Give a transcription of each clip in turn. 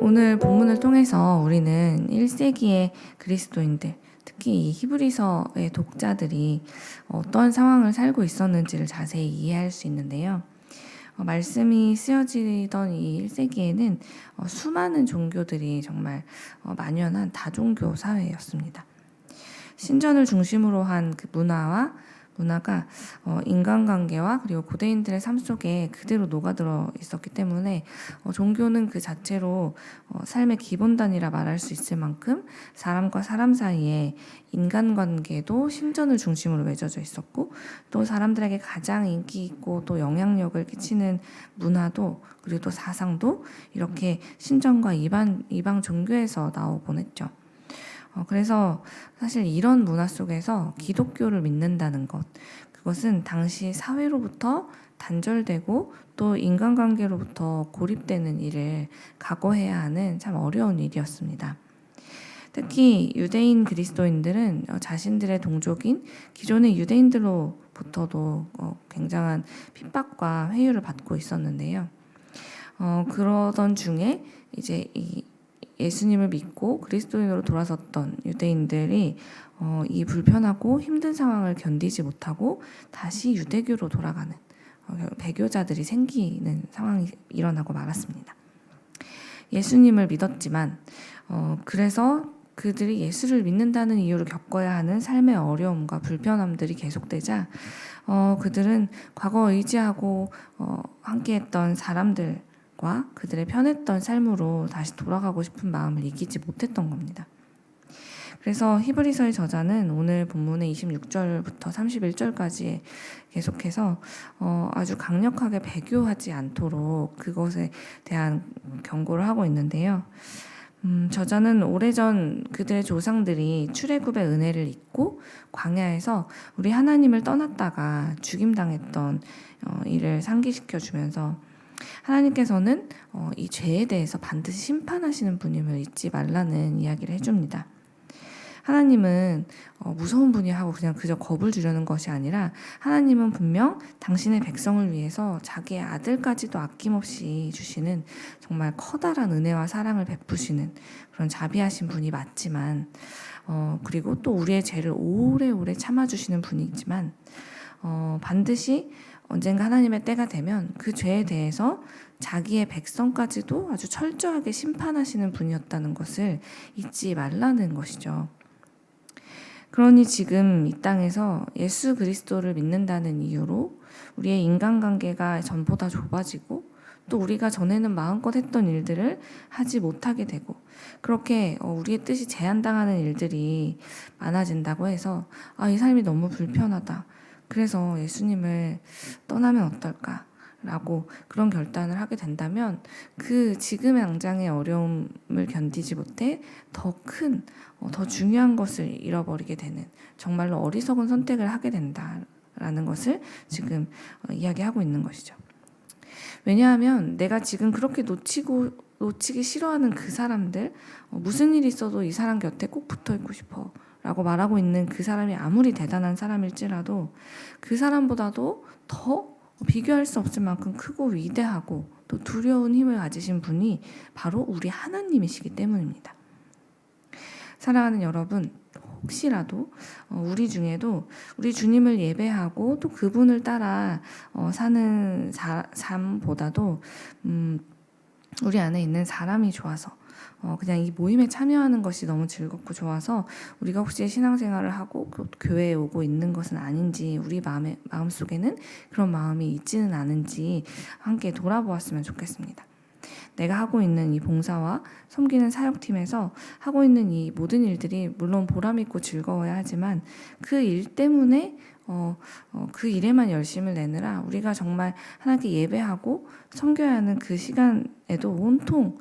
오늘 본문을 통해서 우리는 1세기의 그리스도인들, 특히 이 히브리서의 독자들이 어떤 상황을 살고 있었는지를 자세히 이해할 수 있는데요. 말씀이 쓰여지던 이 1세기에는 수많은 종교들이 정말 만연한 다종교 사회였습니다. 신전을 중심으로 한 그 문화가 인간관계와 그리고 고대인들의 삶 속에 그대로 녹아들어 있었기 때문에 종교는 그 자체로 삶의 기본단이라 말할 수 있을 만큼 사람과 사람 사이에 인간관계도 신전을 중심으로 맺어져 있었고, 또 사람들에게 가장 인기 있고 또 영향력을 끼치는 문화도 그리고 또 사상도 이렇게 신전과 이방 종교에서 나오곤 했죠. 그래서 사실 이런 문화 속에서 기독교를 믿는다는 것, 그것은 당시 사회로부터 단절되고 또 인간관계로부터 고립되는 일을 각오해야 하는 참 어려운 일이었습니다. 특히 유대인 그리스도인들은 자신들의 동족인 기존의 유대인들로부터도 굉장한 핍박과 회유를 받고 있었는데요. 그러던 중에 이제 이 예수님을 믿고 그리스도인으로 돌아섰던 유대인들이 이 불편하고 힘든 상황을 견디지 못하고 다시 유대교로 돌아가는 배교자들이 생기는 상황이 일어나고 말았습니다. 예수님을 믿었지만 그래서 그들이 예수를 믿는다는 이유로 겪어야 하는 삶의 어려움과 불편함들이 계속되자 그들은 과거 의지하고 함께했던 사람들과 그들의 편했던 삶으로 다시 돌아가고 싶은 마음을 이기지 못했던 겁니다. 그래서 히브리서의 저자는 오늘 본문의 26절부터 31절까지 계속해서 아주 강력하게 배교하지 않도록 그것에 대한 경고를 하고 있는데요. 저자는 오래전 그들의 조상들이 출애굽의 은혜를 잊고 광야에서 우리 하나님을 떠났다가 죽임당했던 일을 상기시켜 주면서 하나님께서는 이 죄에 대해서 반드시 심판하시는 분임을 잊지 말라는 이야기를 해줍니다. 하나님은 무서운 분이 하고 그냥 그저 겁을 주려는 것이 아니라 하나님은 분명 당신의 백성을 위해서 자기의 아들까지도 아낌없이 주시는 정말 커다란 은혜와 사랑을 베푸시는 그런 자비하신 분이 맞지만 그리고 또 우리의 죄를 오래오래 참아주시는 분이지만 반드시 언젠가 하나님의 때가 되면 그 죄에 대해서 자기의 백성까지도 아주 철저하게 심판하시는 분이었다는 것을 잊지 말라는 것이죠. 그러니 지금 이 땅에서 예수 그리스도를 믿는다는 이유로 우리의 인간관계가 전보다 좁아지고 또 우리가 전에는 마음껏 했던 일들을 하지 못하게 되고 그렇게 우리의 뜻이 제한당하는 일들이 많아진다고 해서 이 삶이 너무 불편하다. 그래서 예수님을 떠나면 어떨까? 라고 그런 결단을 하게 된다면 그 지금의 당장의 어려움을 견디지 못해 더 큰, 더 중요한 것을 잃어버리게 되는 정말로 어리석은 선택을 하게 된다라는 것을 지금 이야기하고 있는 것이죠. 왜냐하면 내가 지금 그렇게 놓치기 싫어하는 그 사람들, 무슨 일이 있어도 이 사람 곁에 꼭 붙어 있고 싶어 라고 말하고 있는 그 사람이 아무리 대단한 사람일지라도 그 사람보다도 더 비교할 수 없을 만큼 크고 위대하고 또 두려운 힘을 가지신 분이 바로 우리 하나님이시기 때문입니다. 사랑하는 여러분, 혹시라도 우리 중에도 우리 주님을 예배하고 또 그분을 따라 사는 삶보다도 우리 안에 있는 사람이 좋아서 그냥 이 모임에 참여하는 것이 너무 즐겁고 좋아서 우리가 혹시 신앙생활을 하고 교회에 오고 있는 것은 아닌지 우리 마음속에는 그런 마음이 있지는 않은지 함께 돌아보았으면 좋겠습니다. 내가 하고 있는 이 봉사와 섬기는 사역팀에서 하고 있는 이 모든 일들이 물론 보람있고 즐거워야 하지만 그 일 때문에 그 일에만 열심을 내느라 우리가 정말 하나님께 예배하고 섬겨야 하는 그 시간에도 온통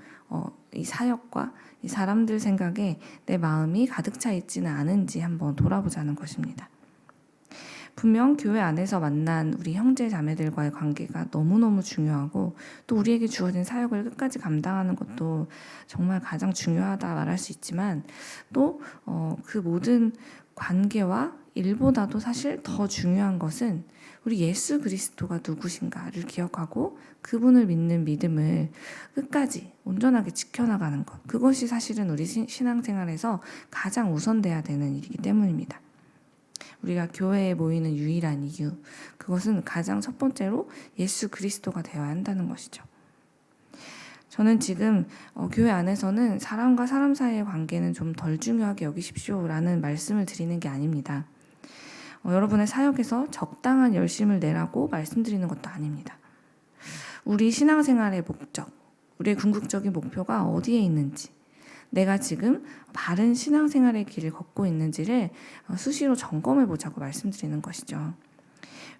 이 사역과 이 사람들 생각에 내 마음이 가득 차 있지는 않은지 한번 돌아보자는 것입니다. 분명 교회 안에서 만난 우리 형제 자매들과의 관계가 너무너무 중요하고 또 우리에게 주어진 사역을 끝까지 감당하는 것도 정말 가장 중요하다 말할 수 있지만 또 그 모든 관계와 일보다도 사실 더 중요한 것은 우리 예수 그리스도가 누구신가를 기억하고 그분을 믿는 믿음을 끝까지 온전하게 지켜나가는 것. 그것이 사실은 우리 신앙생활에서 가장 우선돼야 되는 일이기 때문입니다. 우리가 교회에 모이는 유일한 이유, 그것은 가장 첫 번째로 예수 그리스도가 되어야 한다는 것이죠. 저는 지금 교회 안에서는 사람과 사람 사이의 관계는 좀 덜 중요하게 여기십시오라는 말씀을 드리는 게 아닙니다. 여러분의 사역에서 적당한 열심을 내라고 말씀드리는 것도 아닙니다. 우리 신앙생활의 목적, 우리의 궁극적인 목표가 어디에 있는지, 내가 지금 바른 신앙생활의 길을 걷고 있는지를 수시로 점검해 보자고 말씀드리는 것이죠.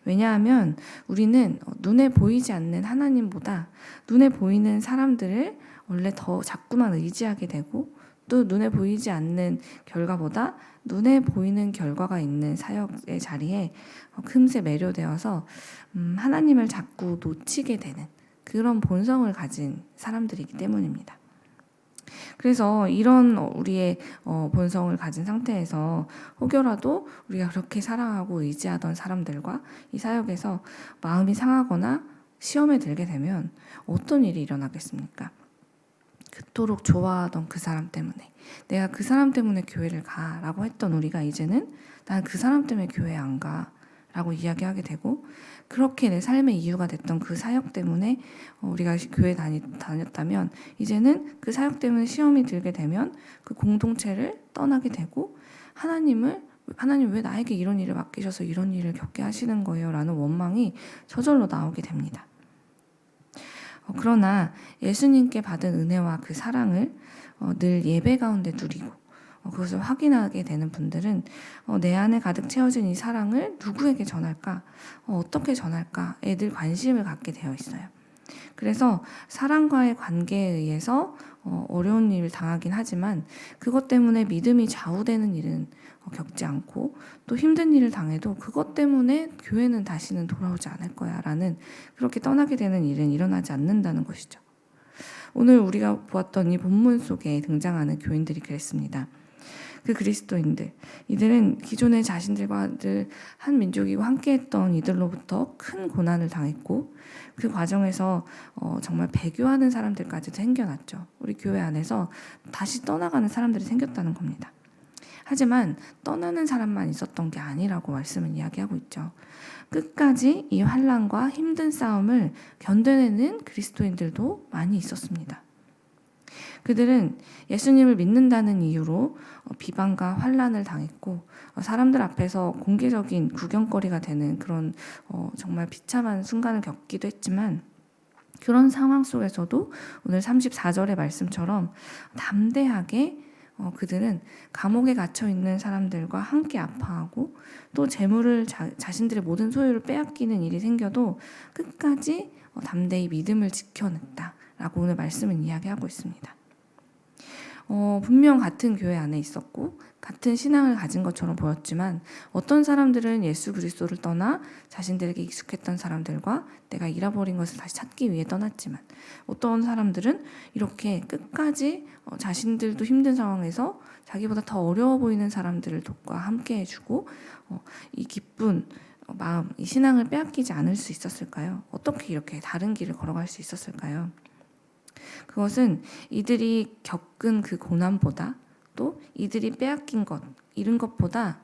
왜냐하면 우리는 눈에 보이지 않는 하나님보다 눈에 보이는 사람들을 원래 더 자꾸만 의지하게 되고, 또 눈에 보이지 않는 결과보다 눈에 보이는 결과가 있는 사역의 자리에 금세 매료되어서 하나님을 자꾸 놓치게 되는 그런 본성을 가진 사람들이기 때문입니다. 그래서 이런 우리의 본성을 가진 상태에서 혹여라도 우리가 그렇게 사랑하고 의지하던 사람들과 이 사역에서 마음이 상하거나 시험에 들게 되면 어떤 일이 일어나겠습니까? 그토록 좋아하던 그 사람 때문에, 내가 그 사람 때문에 교회를 가라고 했던 우리가 이제는 난 그 사람 때문에 교회 안 가라고 이야기하게 되고, 그렇게 내 삶의 이유가 됐던 그 사역 때문에 우리가 교회 다녔다면 이제는 그 사역 때문에 시험이 들게 되면 그 공동체를 떠나게 되고, 하나님 왜 나에게 이런 일을 맡기셔서 이런 일을 겪게 하시는 거예요? 라는 원망이 저절로 나오게 됩니다. 그러나 예수님께 받은 은혜와 그 사랑을 늘 예배 가운데 누리고 그것을 확인하게 되는 분들은 내 안에 가득 채워진 이 사랑을 누구에게 전할까? 어떻게 전할까?에 늘 관심을 갖게 되어 있어요. 그래서 사랑과의 관계에 의해서 어려운 일을 당하긴 하지만 그것 때문에 믿음이 좌우되는 일은 겪지 않고, 또 힘든 일을 당해도 그것 때문에 교회는 다시는 돌아오지 않을 거야 라는, 그렇게 떠나게 되는 일은 일어나지 않는다는 것이죠. 오늘 우리가 보았던 이 본문 속에 등장하는 교인들이 그랬습니다. 그 그리스도인들, 이들은 기존의 자신들과 늘 한 민족이고 함께했던 이들로부터 큰 고난을 당했고, 그 과정에서 정말 배교하는 사람들까지도 생겨났죠. 우리 교회 안에서 다시 떠나가는 사람들이 생겼다는 겁니다. 하지만 떠나는 사람만 있었던 게 아니라고 말씀은 이야기하고 있죠. 끝까지 이 환난과 힘든 싸움을 견뎌내는 그리스도인들도 많이 있었습니다. 그들은 예수님을 믿는다는 이유로 비방과 환난을 당했고, 사람들 앞에서 공개적인 구경거리가 되는 그런 정말 비참한 순간을 겪기도 했지만, 그런 상황 속에서도 오늘 34절의 말씀처럼 담대하게 그들은 감옥에 갇혀 있는 사람들과 함께 아파하고, 또 재물을 자신들의 모든 소유를 빼앗기는 일이 생겨도 끝까지 담대히 믿음을 지켜냈다라고 오늘 말씀은 이야기하고 있습니다. 분명 같은 교회 안에 있었고 같은 신앙을 가진 것처럼 보였지만, 어떤 사람들은 예수 그리스도를 떠나 자신들에게 익숙했던 사람들과 내가 잃어버린 것을 다시 찾기 위해 떠났지만, 어떤 사람들은 이렇게 끝까지 자신들도 힘든 상황에서 자기보다 더 어려워 보이는 사람들과 함께 해주고 이 기쁜 마음, 이 신앙을 빼앗기지 않을 수 있었을까요? 어떻게 이렇게 다른 길을 걸어갈 수 있었을까요? 그것은 이들이 겪은 그 고난보다, 또 이들이 빼앗긴 것, 잃은 것보다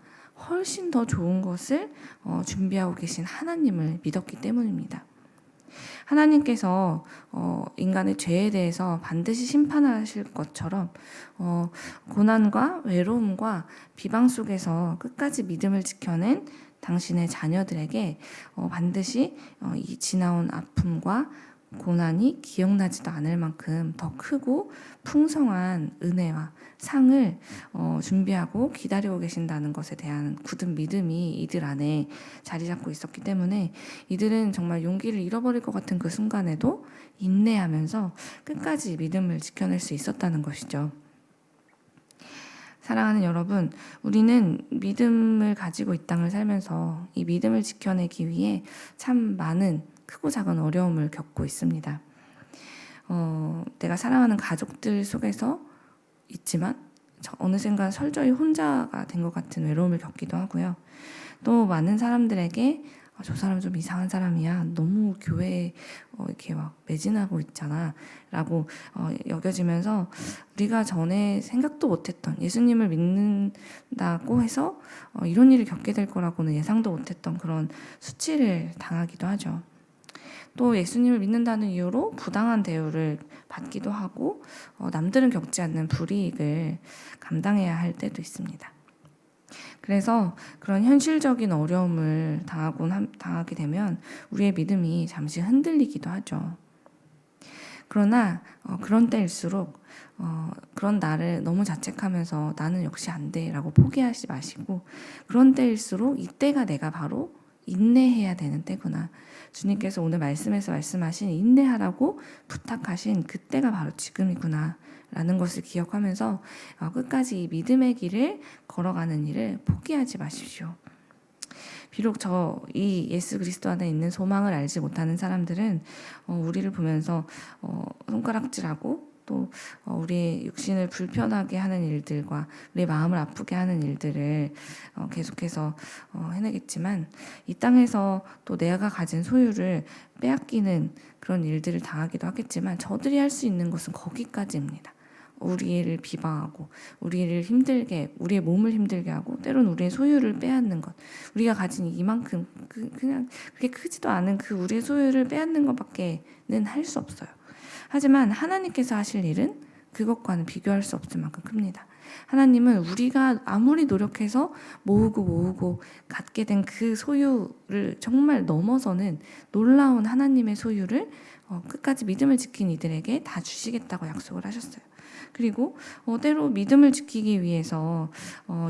훨씬 더 좋은 것을 준비하고 계신 하나님을 믿었기 때문입니다. 하나님께서 인간의 죄에 대해서 반드시 심판하실 것처럼 고난과 외로움과 비방 속에서 끝까지 믿음을 지켜낸 당신의 자녀들에게 반드시 이 지나온 아픔과 고난이 기억나지도 않을 만큼 더 크고 풍성한 은혜와 상을 준비하고 기다리고 계신다는 것에 대한 굳은 믿음이 이들 안에 자리 잡고 있었기 때문에, 이들은 정말 용기를 잃어버릴 것 같은 그 순간에도 인내하면서 끝까지 믿음을 지켜낼 수 있었다는 것이죠. 사랑하는 여러분, 우리는 믿음을 가지고 이 땅을 살면서 이 믿음을 지켜내기 위해 참 많은 크고 작은 어려움을 겪고 있습니다. 내가 사랑하는 가족들 속에서 있지만, 어느샌가 철저히 혼자가 된 것 같은 외로움을 겪기도 하고요. 또 많은 사람들에게 저 사람 좀 이상한 사람이야. 너무 교회에 이렇게 막 매진하고 있잖아. 라고 여겨지면서 우리가 전에 생각도 못했던 예수님을 믿는다고 해서 이런 일을 겪게 될 거라고는 예상도 못했던 그런 수치를 당하기도 하죠. 또 예수님을 믿는다는 이유로 부당한 대우를 받기도 하고 남들은 겪지 않는 불이익을 감당해야 할 때도 있습니다. 그래서 그런 현실적인 어려움을 당하게 되면 우리의 믿음이 잠시 흔들리기도 하죠. 그러나 그런 때일수록 그런 나를 너무 자책하면서 나는 역시 안 돼라고 포기하지 마시고, 그런 때일수록 이때가 내가 바로 인내해야 되는 때구나. 주님께서 오늘 말씀에서 말씀하신 인내하라고 부탁하신 그때가 바로 지금이구나 라는 것을 기억하면서 끝까지 이 믿음의 길을 걸어가는 일을 포기하지 마십시오. 비록 이 예수 그리스도 안에 있는 소망을 알지 못하는 사람들은 우리를 보면서 손가락질하고 또 우리의 육신을 불편하게 하는 일들과 우리의 마음을 아프게 하는 일들을 계속해서 해내겠지만, 이 땅에서 또 내가 가진 소유를 빼앗기는 그런 일들을 당하기도 하겠지만, 저들이 할 수 있는 것은 거기까지입니다. 우리를 비방하고 우리의 몸을 힘들게 하고 때로는 우리의 소유를 빼앗는 것, 우리가 가진 이만큼 그냥 그렇게 크지도 않은 그 우리의 소유를 빼앗는 것밖에는 할 수 없어요. 하지만 하나님께서 하실 일은 그것과는 비교할 수 없을 만큼 큽니다. 하나님은 우리가 아무리 노력해서 모으고 갖게 된 그 소유를 정말 넘어서는 놀라운 하나님의 소유를 끝까지 믿음을 지킨 이들에게 다 주시겠다고 약속을 하셨어요. 그리고 때로 믿음을 지키기 위해서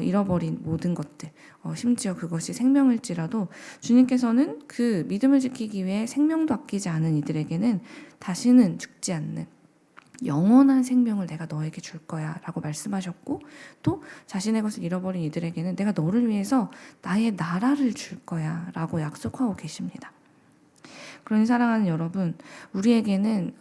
잃어버린 모든 것들, 심지어 그것이 생명일지라도 주님께서는 그 믿음을 지키기 위해 생명도 아끼지 않은 이들에게는 다시는 죽지 않는 영원한 생명을 내가 너에게 줄 거야 라고 말씀하셨고, 또 자신의 것을 잃어버린 이들에게는 내가 너를 위해서 나의 나라를 줄 거야 라고 약속하고 계십니다. 그러니 사랑하는 여러분, 우리에게는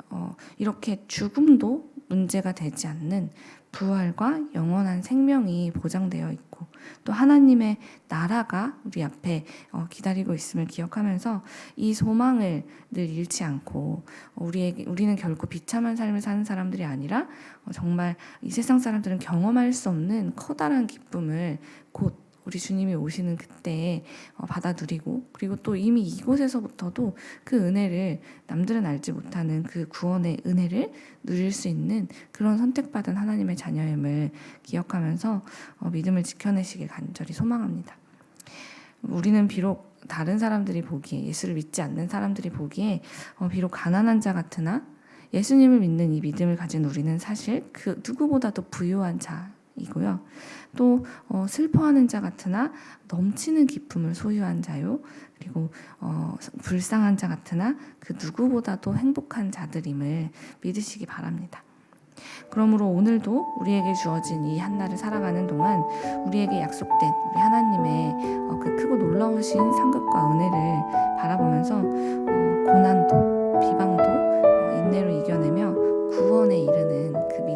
이렇게 죽음도 문제가 되지 않는 부활과 영원한 생명이 보장되어 있고, 또 하나님의 나라가 우리 앞에 기다리고 있음을 기억하면서 이 소망을 늘 잃지 않고, 우리는 결코 비참한 삶을 사는 사람들이 아니라 정말 이 세상 사람들은 경험할 수 없는 커다란 기쁨을 곧 우리 주님이 오시는 그때에 받아 누리고, 그리고 또 이미 이곳에서부터도 그 은혜를, 남들은 알지 못하는 그 구원의 은혜를 누릴 수 있는 그런 선택받은 하나님의 자녀임을 기억하면서 믿음을 지켜내시길 간절히 소망합니다. 우리는 비록 다른 사람들이 보기에, 예수를 믿지 않는 사람들이 보기에 비록 가난한 자 같으나 예수님을 믿는 이 믿음을 가진 우리는 사실 그 누구보다도 부유한 자이고요. 또 슬퍼하는 자 같으나 넘치는 기쁨을 소유한 자요. 그리고 불쌍한 자 같으나 그 누구보다도 행복한 자들임을 믿으시기 바랍니다. 그러므로 오늘도 우리에게 주어진 이 한날을 살아가는 동안 우리에게 약속된 우리 하나님의 그 크고 놀라우신 상급과 은혜를 바라보면서 고난도 비방도 인내로 이겨내며 구원에 이르는 그